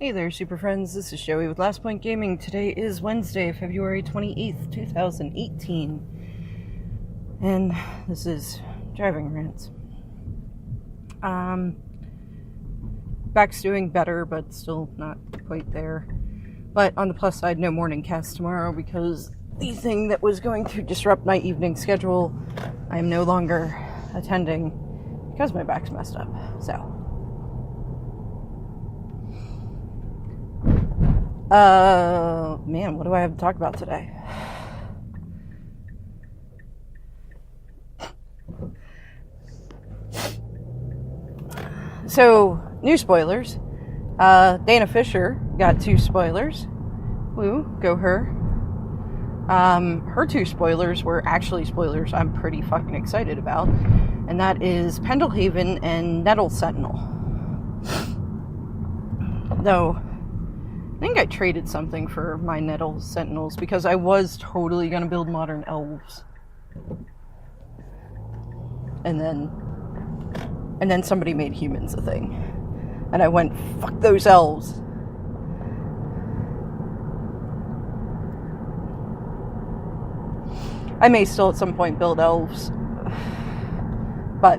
Hey there, super friends. This is Joey with Last Point Gaming. Today is Wednesday, February 28th, 2018. And this is Driving Rants. Back's doing better, but still not quite there. But on the plus side, no morning cast tomorrow because the thing that was going to disrupt my evening schedule, I am no longer attending because my back's messed up. So. Man, what do I have to talk about today? So, new spoilers. Dana Fisher got 2 spoilers. Woo, go her. Her 2 spoilers were actually spoilers I'm pretty fucking excited about. And that is Pendlehaven and Nettle Sentinel. Though, I think I traded something for my Nettle Sentinels because I was totally going to build modern elves. And then somebody made humans a thing. And I went, fuck those elves. I may still at some point build elves. But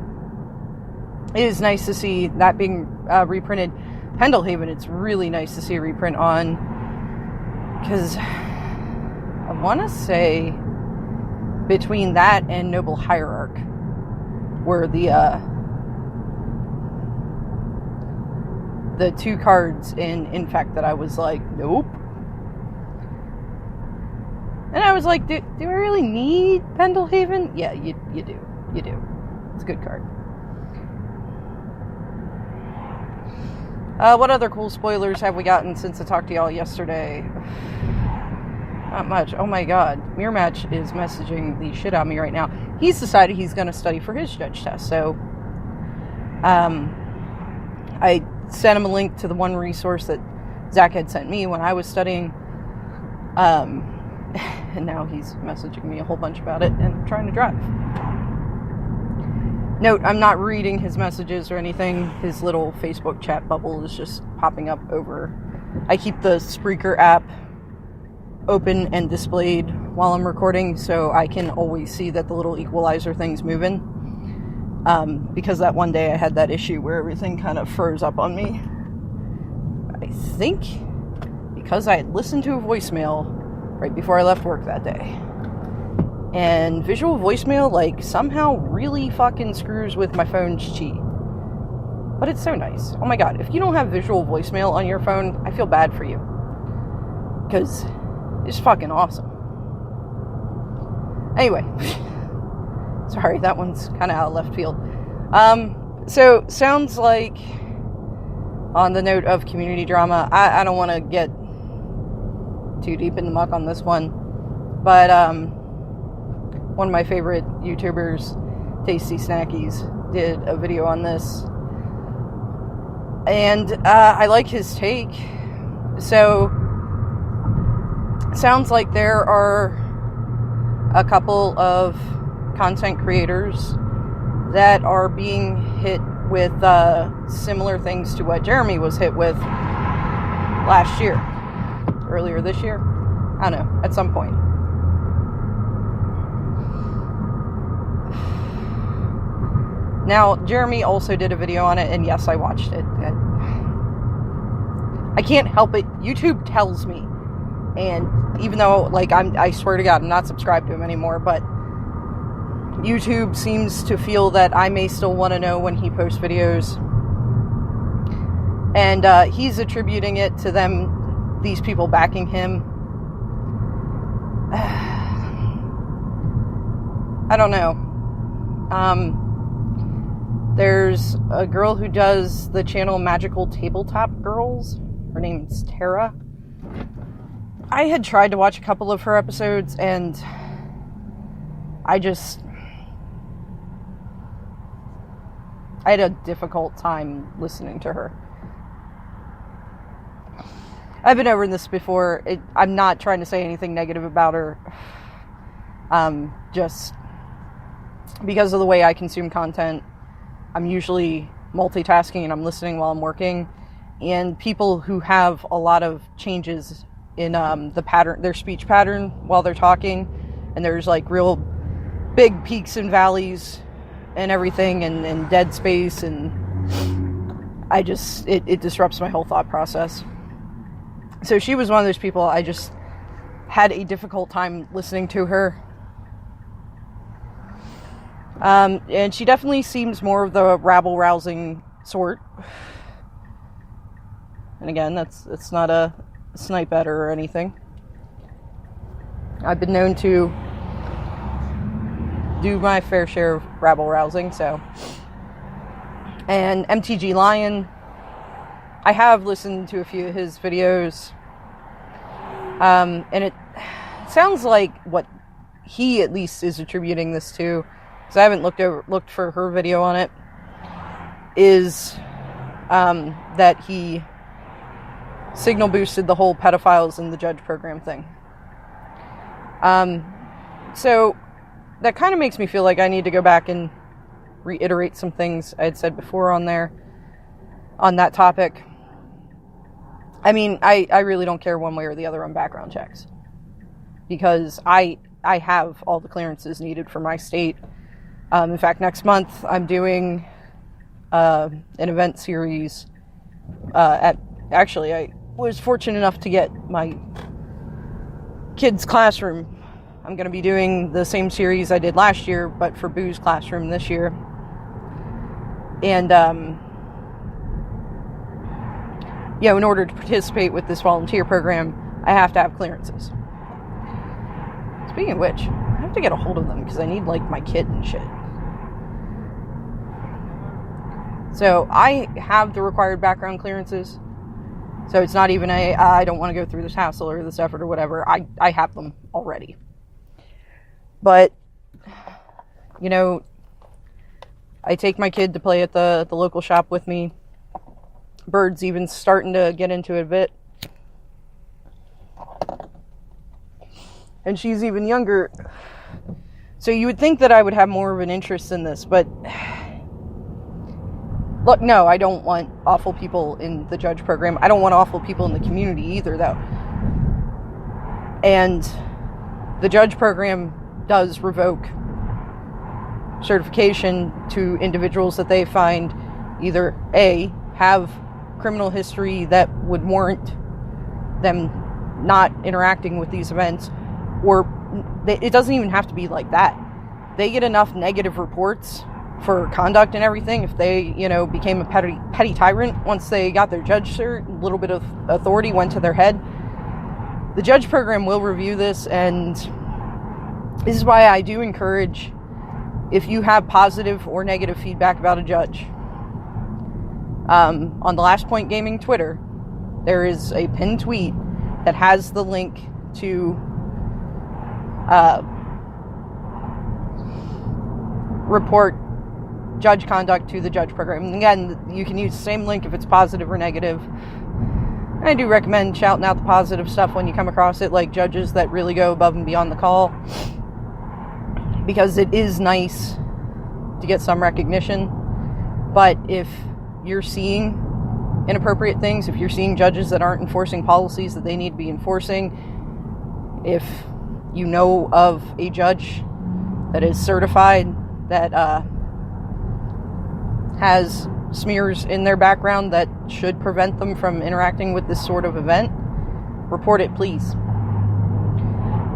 it is nice to see that being reprinted. Pendlehaven, it's really nice to see a reprint on, because I want to say between that and Noble Hierarch were the 2 cards in fact that I was like, nope. And I was like, do I really need Pendlehaven? Yeah, you do. You do. It's a good card. What other cool spoilers have we gotten since I talked to y'all yesterday? Not much. Oh my god. Mirror Match is messaging the shit out of me right now. He's decided he's going to study for his judge test. So, I sent him a link to the one resource that Zach had sent me when I was studying. And now he's messaging me a whole bunch about it and trying to drive. Note, I'm not reading his messages or anything. His little Facebook chat bubble is just popping up over. I keep the Spreaker app open and displayed while I'm recording, so I can always see that the little equalizer thing's moving. Because that one day I had that issue where everything kind of froze up on me. I think because I had listened to a voicemail right before I left work that day. And visual voicemail, like, somehow really fucking screws with my phone's chi. But it's so nice. Oh my god, if you don't have visual voicemail on your phone, I feel bad for you. Because it's fucking awesome. Anyway. Sorry, that one's kind of out of left field. So, sounds like, on the note of community drama, I don't want to get too deep in the muck on this one. But, one of my favorite YouTubers, Tasty Snackies, did a video on this. And I like his take. So, sounds like there are a couple of content creators that are being hit with similar things to what Jeremy was hit with last year. Earlier this year. I don't know, at some point. Now, Jeremy also did a video on it, and yes, I watched it. I can't help it. YouTube tells me. And even though, like, I swear to God, I'm not subscribed to him anymore, but YouTube seems to feel that I may still want to know when he posts videos. And he's attributing it to these people backing him. I don't know. There's a girl who does the channel Magical Tabletop Girls. Her name's Tara. I had tried to watch a couple of her episodes, and I had a difficult time listening to her. I've been over this before. I'm not trying to say anything negative about her. Just because of the way I consume content, I'm usually multitasking and I'm listening while I'm working. and people who have a lot of changes in their speech pattern while they're talking, and there's like real big peaks and valleys and everything, and dead space, and it disrupts my whole thought process. So she was one of those people I just had a difficult time listening to her. And she definitely seems more of the rabble-rousing sort. And again, it's not a snipe at her or anything. I've been known to do my fair share of rabble-rousing, so. And MTG Lion, I have listened to a few of his videos, and it sounds like what he at least is attributing this to, because I haven't looked for her video on it, is that he signal boosted the whole pedophiles in the judge program thing. So that kind of makes me feel like I need to go back and reiterate some things I had said before on that topic. I mean, I really don't care one way or the other on background checks, because I have all the clearances needed for my state. In fact, next month I'm doing an event series I was fortunate enough to get my kids' classroom. I'm going to be doing the same series I did last year, but for Boo's classroom this year. And, in order to participate with this volunteer program, I have to have clearances. Speaking of which, I have to get a hold of them because I need, my kid and shit. So, I have the required background clearances. So, it's not even I don't want to go through this hassle or this effort or whatever. I have them already. But, I take my kid to play at the local shop with me. Bird's even starting to get into it a bit. And she's even younger. So you would think that I would have more of an interest in this, but look, no, I don't want awful people in the judge program. I don't want awful people in the community either, though. And the judge program does revoke certification to individuals that they find either A, have criminal history that would warrant them not interacting with these events, or it doesn't even have to be like that. They get enough negative reports for conduct and everything if they, became a petty tyrant once they got their judge cert, a little bit of authority went to their head. The judge program will review this, and this is why I do encourage, if you have positive or negative feedback about a judge, on the Last Point Gaming Twitter, there is a pinned tweet that has the link to report judge conduct to the judge program. And again, you can use the same link if it's positive or negative. And I do recommend shouting out the positive stuff when you come across it, like judges that really go above and beyond the call, because it is nice to get some recognition. But if you're seeing inappropriate things, if you're seeing judges that aren't enforcing policies that they need to be enforcing, if you know of a judge that is certified that has smears in their background that should prevent them from interacting with this sort of event, report it, please.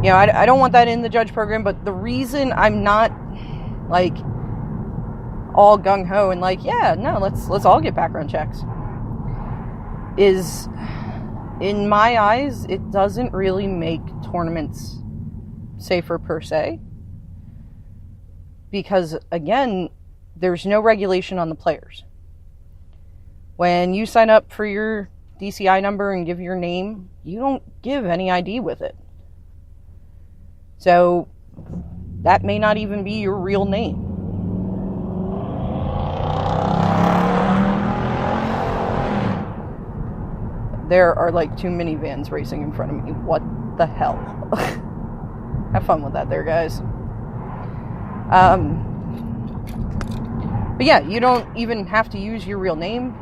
I don't want that in the judge program, but the reason I'm not all gung-ho and let's all get background checks is, in my eyes, it doesn't really make tournaments safer per se, because again, there's no regulation on the players. When you sign up for your DCI number and give your name, you don't give any ID with it. So that may not even be your real name. There are 2 minivans racing in front of me. What the hell? Have fun with that there, guys. But yeah, you don't even have to use your real name.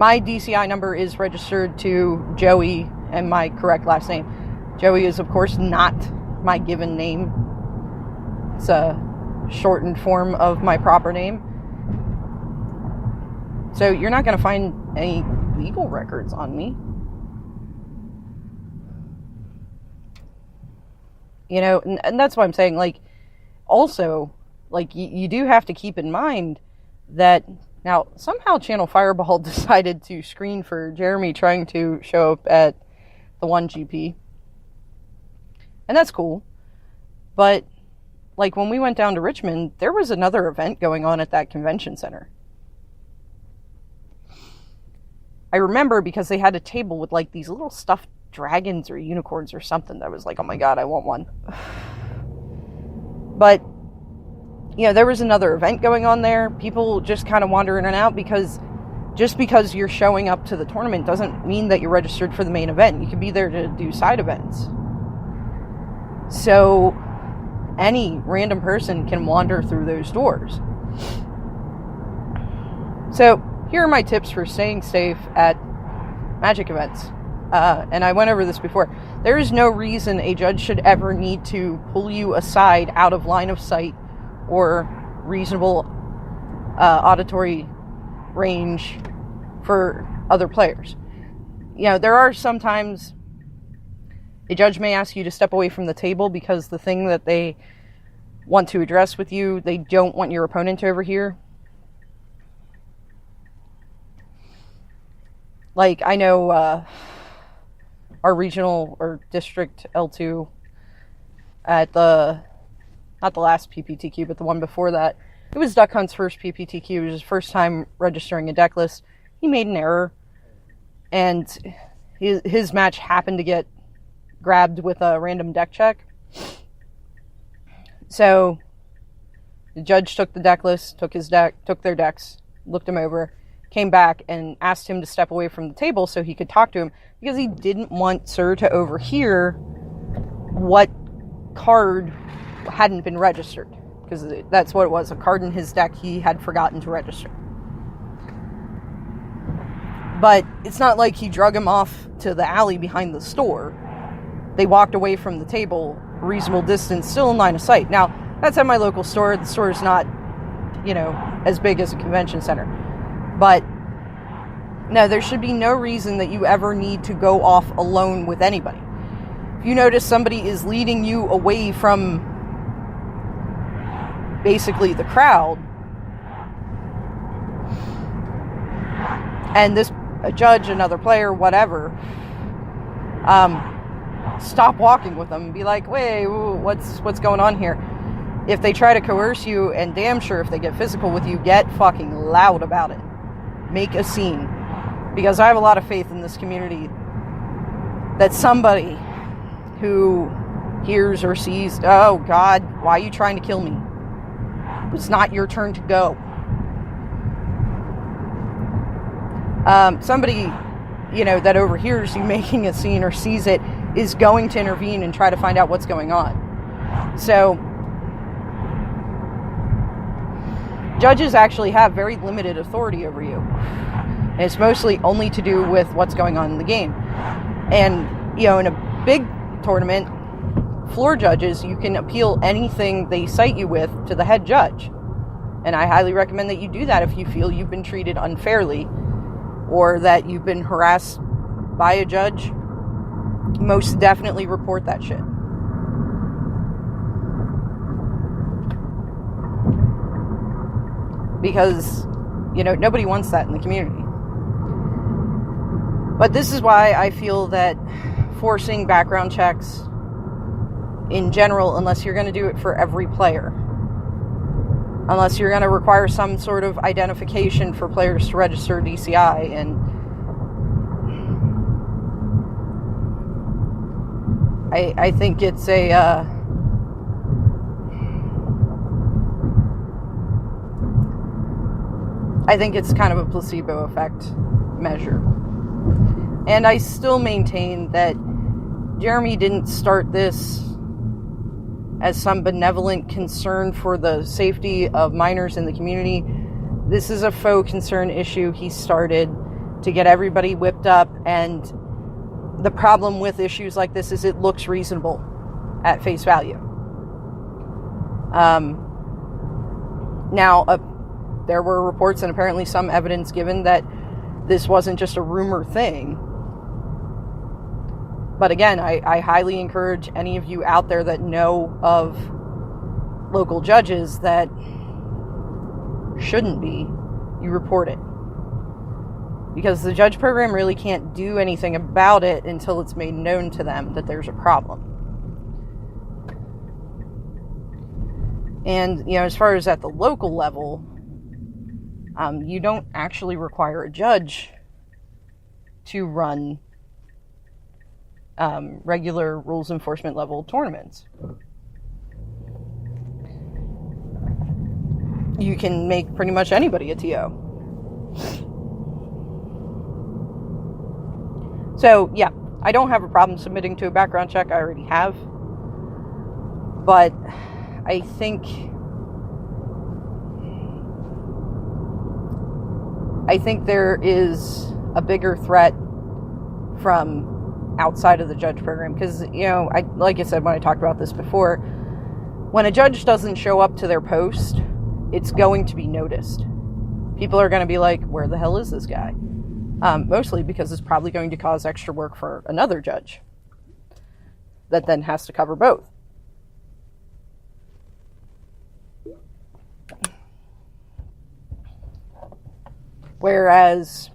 My DCI number is registered to Joey and my correct last name. Joey is, of course, not my given name. It's a shortened form of my proper name. So you're not going to find any legal records on me. You know, and that's why I'm saying, like, also, like, you do have to keep in mind that now somehow Channel Fireball decided to screen for Jeremy trying to show up at the 1GP. And that's cool. But, like, when we went down to Richmond, there was another event going on at that convention center. I remember because they had a table with, like, these little stuffed dragons or unicorns or something that was like, oh my god, I want one. But, you know, there was another event going on there. People just kind of wander in and out because just because you're showing up to the tournament doesn't mean that you're registered for the main event. You could be there to do side events. So any random person can wander through those doors. So here are my tips for staying safe at Magic events. And I went over this before. There is no reason a judge should ever need to pull you aside out of line of sight or reasonable auditory range for other players. You know, there are sometimes a judge may ask you to step away from the table because the thing that they want to address with you, they don't want your opponent to overhear. Like, I know our regional or district L2 at not the last PPTQ, but the one before that, it was Duck Hunt's first PPTQ. It was his first time registering a deck list. He made an error, and his match happened to get grabbed with a random deck check. So the judge took the deck list, took their decks, looked them over, came back and asked him to step away from the table so he could talk to him because he didn't want Sir to overhear what card hadn't been registered, because that's what it was, a card in his deck he had forgotten to register. But it's not like he drug him off to the alley behind the store. They walked away from the table a reasonable distance, still in line of sight. Now, that's at my local store. The store is not, you know, as big as a convention center. But, no, there should be no reason that you ever need to go off alone with anybody. If you notice somebody is leading you away from basically the crowd, and a judge, another player, whatever, stop walking with them and be like, wait, what's going on here? If they try to coerce you, and damn sure if they get physical with you, get fucking loud about it. Make a scene. Because I have a lot of faith in this community that somebody who hears or sees, oh God, why are you trying to kill me? It's not your turn to go. Somebody, you know, that overhears you making a scene or sees it is going to intervene and try to find out what's going on. So, judges actually have very limited authority over you. And it's mostly only to do with what's going on in the game. And, you know, in a big tournament, floor judges, you can appeal anything they cite you with to the head judge. And I highly recommend that you do that if you feel you've been treated unfairly or that you've been harassed by a judge. Most definitely report that shit. Because, you know, nobody wants that in the community. But this is why I feel that forcing background checks in general, unless you're going to do it for every player, unless you're going to require some sort of identification for players to register DCI, and I think it's I think it's kind of a placebo effect measure. And I still maintain that Jeremy didn't start this as some benevolent concern for the safety of minors in the community. This is a faux concern issue he started to get everybody whipped up. And the problem with issues like this is it looks reasonable at face value. Now, there were reports and apparently some evidence given that this wasn't just a rumor thing. But again, I highly encourage any of you out there that know of local judges that shouldn't be, you report it. Because the judge program really can't do anything about it until it's made known to them that there's a problem. And, as far as at the local level, you don't actually require a judge to run regular rules enforcement level tournaments. You can make pretty much anybody a TO. So, yeah, I don't have a problem submitting to a background check. I already have. But I think there is a bigger threat from outside of the judge program. Because, like I said when I talked about this before, when a judge doesn't show up to their post, it's going to be noticed. People are going to be like, where the hell is this guy? Mostly because it's probably going to cause extra work for another judge that then has to cover both. Whereas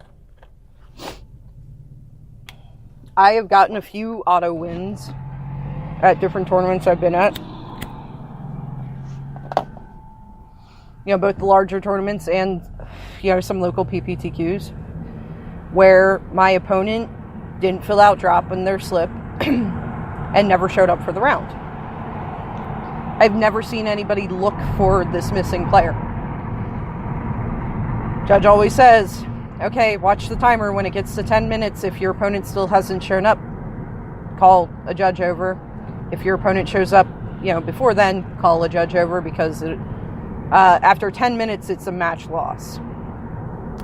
I have gotten a few auto wins at different tournaments I've been at. Both the larger tournaments and, some local PPTQs, where my opponent didn't fill out drop in their slip and never showed up for the round. I've never seen anybody look for this missing player. Judge always says, okay, watch the timer. When it gets to 10 minutes, if your opponent still hasn't shown up, call a judge over. If your opponent shows up, before then, call a judge over, because after 10 minutes, it's a match loss.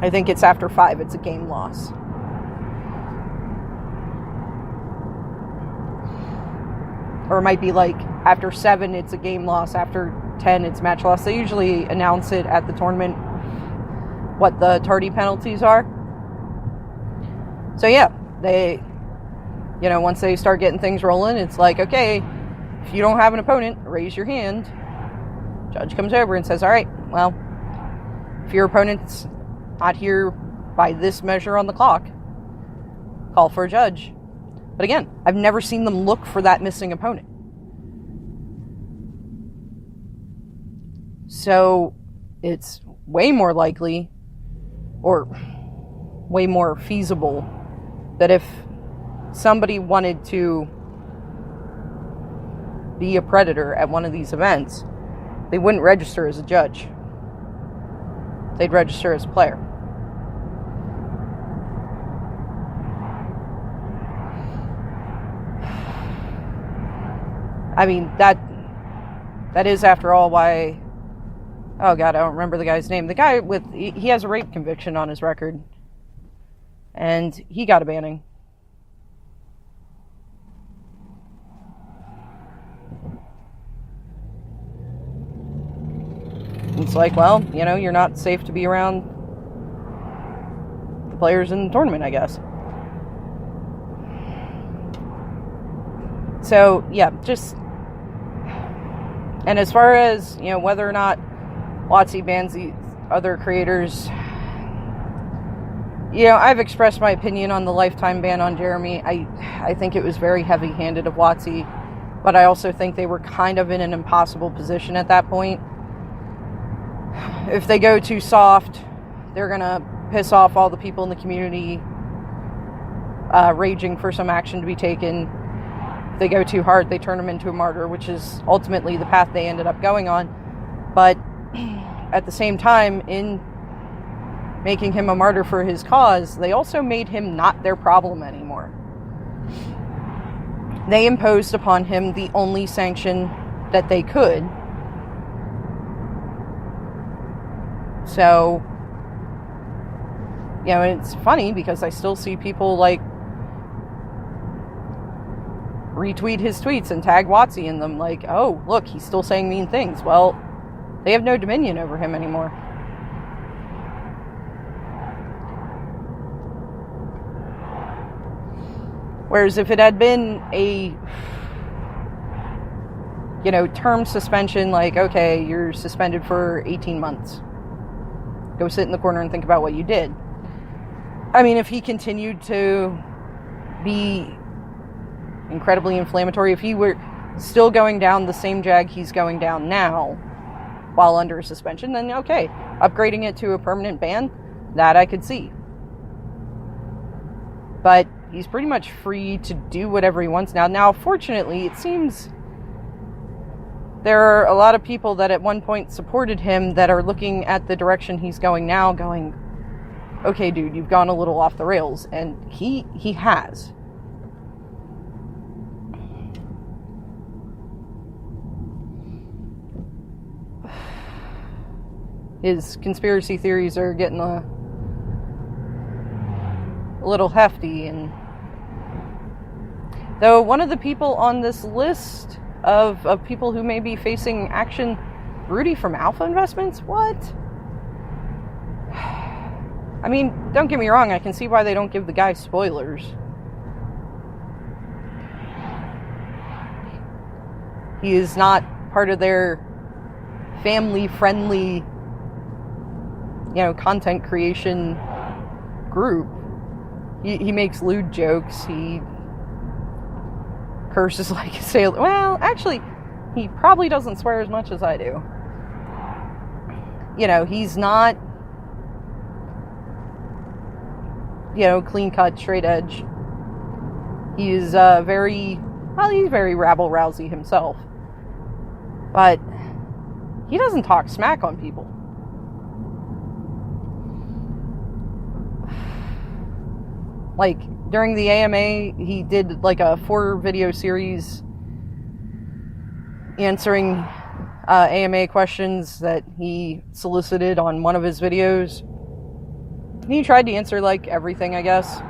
I think it's after 5, it's a game loss. Or it might be like after 7, it's a game loss. After 10, it's match loss. They usually announce it at the tournament what the tardy penalties are. So yeah, they, once they start getting things rolling, it's like, okay, if you don't have an opponent, raise your hand. Judge comes over and says, all right, well, if your opponent's not here by this measure on the clock, call for a judge. But again, I've never seen them look for that missing opponent. So it's way more likely, or way more feasible, that if somebody wanted to be a predator at one of these events, they wouldn't register as a judge. They'd register as a player. I mean, that is, after all, why... Oh, God, I don't remember the guy's name. The guy he has a rape conviction on his record. And he got a banning. It's like, well, you're not safe to be around the players in the tournament, I guess. So, yeah, just... And as far as, whether or not WotC bans the other creators, I've expressed my opinion on the lifetime ban on Jeremy. I think it was very heavy-handed of WotC, but I also think they were kind of in an impossible position at that point. If they go too soft, they're going to piss off all the people in the community raging for some action to be taken. If they go too hard, they turn him into a martyr, which is ultimately the path they ended up going on. But at the same time, in making him a martyr for his cause, they also made him not their problem anymore. They imposed upon him the only sanction that they could. So, You know, and it's funny because I still see people like retweet his tweets and tag Watsy in them, like, oh, look, he's still saying mean things. Well, they have no dominion over him anymore. Whereas if it had been a, you know, term suspension, like, okay, you're suspended for 18 months. Go sit in the corner and think about what you did. I mean, if he continued to be incredibly inflammatory, if he were still going down the same jag he's going down now while under suspension, then okay, upgrading it to a permanent ban, that I could see. But he's pretty much free to do whatever he wants now. Now, fortunately, it seems there are a lot of people that at one point supported him that are looking at the direction he's going now, going, okay, dude, you've gone a little off the rails. And he has. His conspiracy theories are getting a little hefty. And though one of the people on this list of people who may be facing action, Rudy from Alpha Investments, what? I mean, don't get me wrong, I can see why they don't give the guy spoilers. He is not part of their family-friendly, you know, content creation group. He makes lewd jokes. He curses like a sailor. Well, actually, he probably doesn't swear as much as I do. You know, he's not, you know, clean-cut, straight edge. He's he's very rabble-rousy himself. But he doesn't talk smack on people. Like, during the AMA, he did like a 4-video series answering AMA questions that he solicited on one of his videos. He tried to answer like everything, I guess.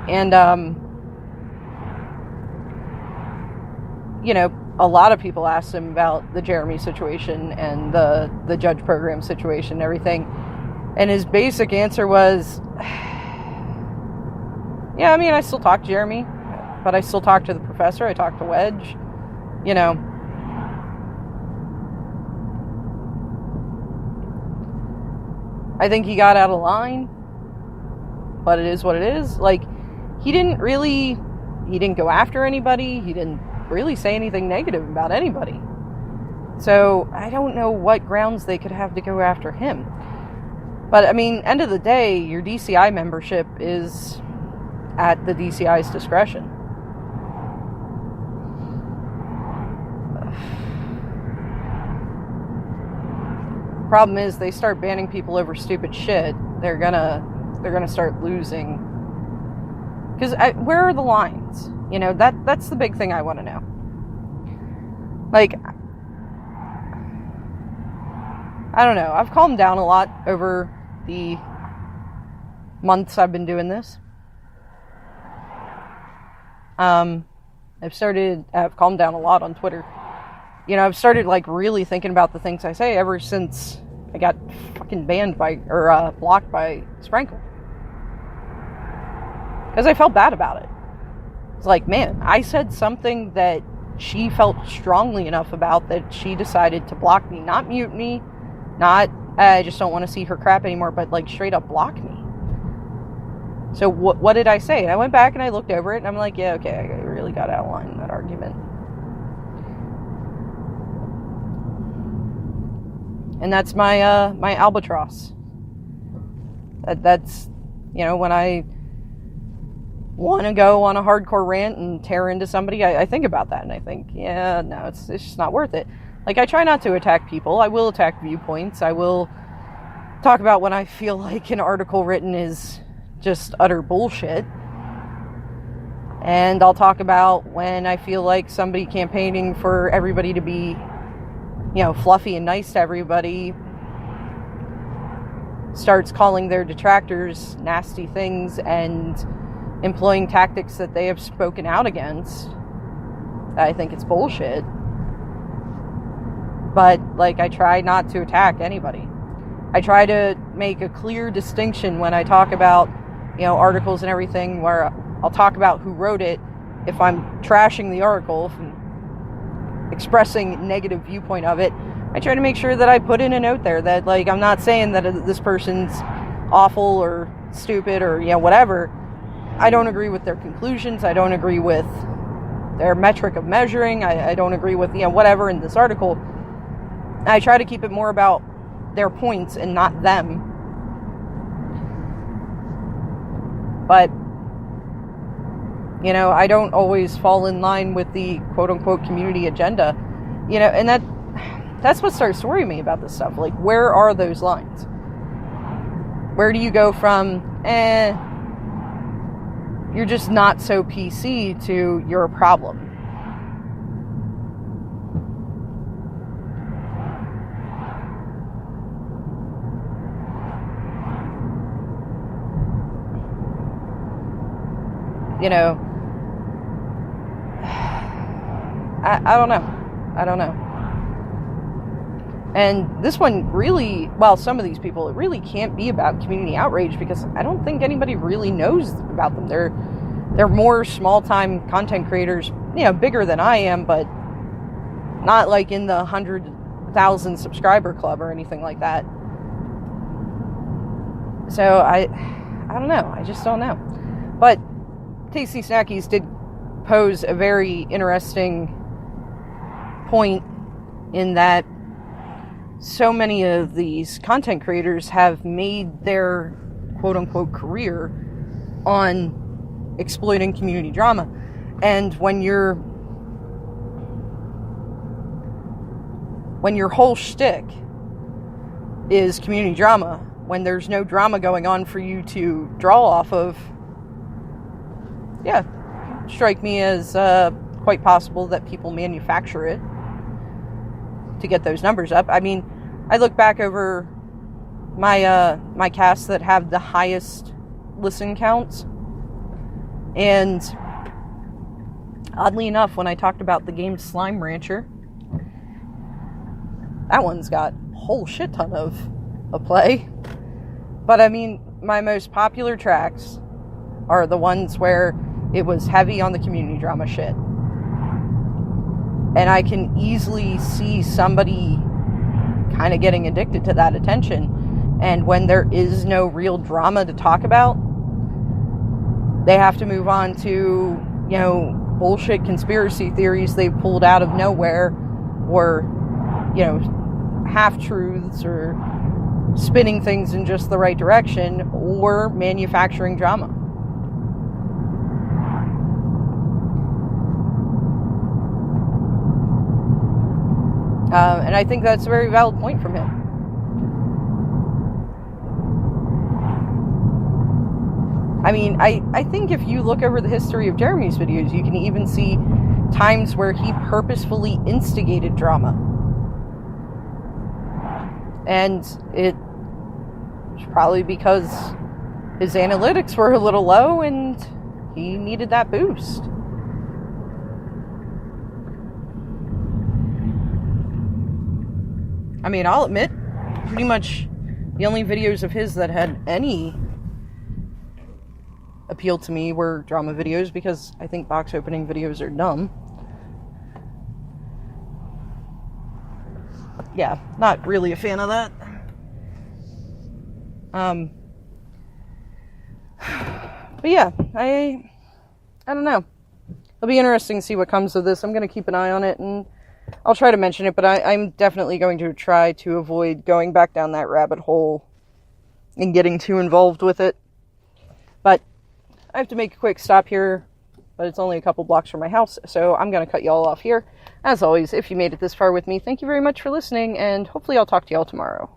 And, you know, a lot of people asked him about the Jeremy situation and the judge program situation and everything. And his basic answer was, yeah, I mean, I still talk to Jeremy, but I still talk to the professor, I talk to Wedge, you know. I think he got out of line, but it is what it is. Like, he didn't go after anybody, he didn't really say anything negative about anybody. So, I don't know what grounds they could have to go after him. But, I mean, end of the day, your DCI membership is at the DCI's discretion. Problem is, they start banning people over stupid shit, they're gonna start losing. Because where are the lines? You know, that's the big thing I want to know. Like, I don't know. I've calmed down a lot over the months I've been doing this. I've calmed down a lot on Twitter. You know, I've started like really thinking about the things I say ever since I got fucking blocked by Sprankle. Because I felt bad about it. It's like, man, I said something that she felt strongly enough about that she decided to block me. Not mute me, not, I just don't want to see her crap anymore, but like straight up block me. So what did I say? And I went back and I looked over it and I'm like, yeah, okay, I really got out of line in that argument. And that's my my albatross. That's, you know, when I want to go on a hardcore rant and tear into somebody, I think about that and I think, yeah, no, it's just not worth it. Like, I try not to attack people. I will attack viewpoints. I will talk about when I feel like an article written is just utter bullshit. And I'll talk about when I feel like somebody campaigning for everybody to be, you know, fluffy and nice to everybody starts calling their detractors nasty things and employing tactics that they have spoken out against, I think it's bullshit. But, like, I try not to attack anybody. I try to make a clear distinction when I talk about, articles and everything, where I'll talk about who wrote it. If I'm trashing the article, expressing negative viewpoint of it, I try to make sure that I put in a note there that, like, I'm not saying that this person's awful or stupid or, whatever. I don't agree with their conclusions. I don't agree with their metric of measuring. I don't agree with, whatever in this article. I try to keep it more about their points and not them. But, I don't always fall in line with the quote-unquote community agenda. And that's what starts to worry me about this stuff. Like, where are those lines? Where do you go from, you're just not so PC, to you're a problem? I don't know. And this one really, some of these people, it really can't be about community outrage, because I don't think anybody really knows about them. They're more small-time content creators, bigger than I am, but not like in the 100,000 subscriber club or anything like that. So I don't know. I just don't know. But Tasty Snackies did pose a very interesting point, in that so many of these content creators have made their quote-unquote career on exploiting community drama. And when your whole shtick is community drama, when there's no drama going on for you to draw off of, strike me as quite possible that people manufacture it to get those numbers up. I mean, I look back over my casts that have the highest listen counts, and oddly enough, when I talked about the game Slime Rancher, that one's got a whole shit ton of play. But I mean, my most popular tracks are the ones where it was heavy on the community drama shit. And I can easily see somebody kind of getting addicted to that attention. And when there is no real drama to talk about, they have to move on to, bullshit conspiracy theories they pulled out of nowhere, or, half-truths, or spinning things in just the right direction, or manufacturing drama. And I think that's a very valid point from him. I mean, I think if you look over the history of Jeremy's videos, you can even see times where he purposefully instigated drama. And it's probably because his analytics were a little low and he needed that boost. I mean, I'll admit, pretty much the only videos of his that had any appeal to me were drama videos, because I think box opening videos are dumb. Yeah, not really a fan of that. But yeah, I don't know. It'll be interesting to see what comes of this. I'm going to keep an eye on it, and I'll try to mention it, but I'm definitely going to try to avoid going back down that rabbit hole and getting too involved with it. But I have to make a quick stop here, but it's only a couple blocks from my house, so I'm going to cut y'all off here. As always, if you made it this far with me, thank you very much for listening, and hopefully I'll talk to y'all tomorrow.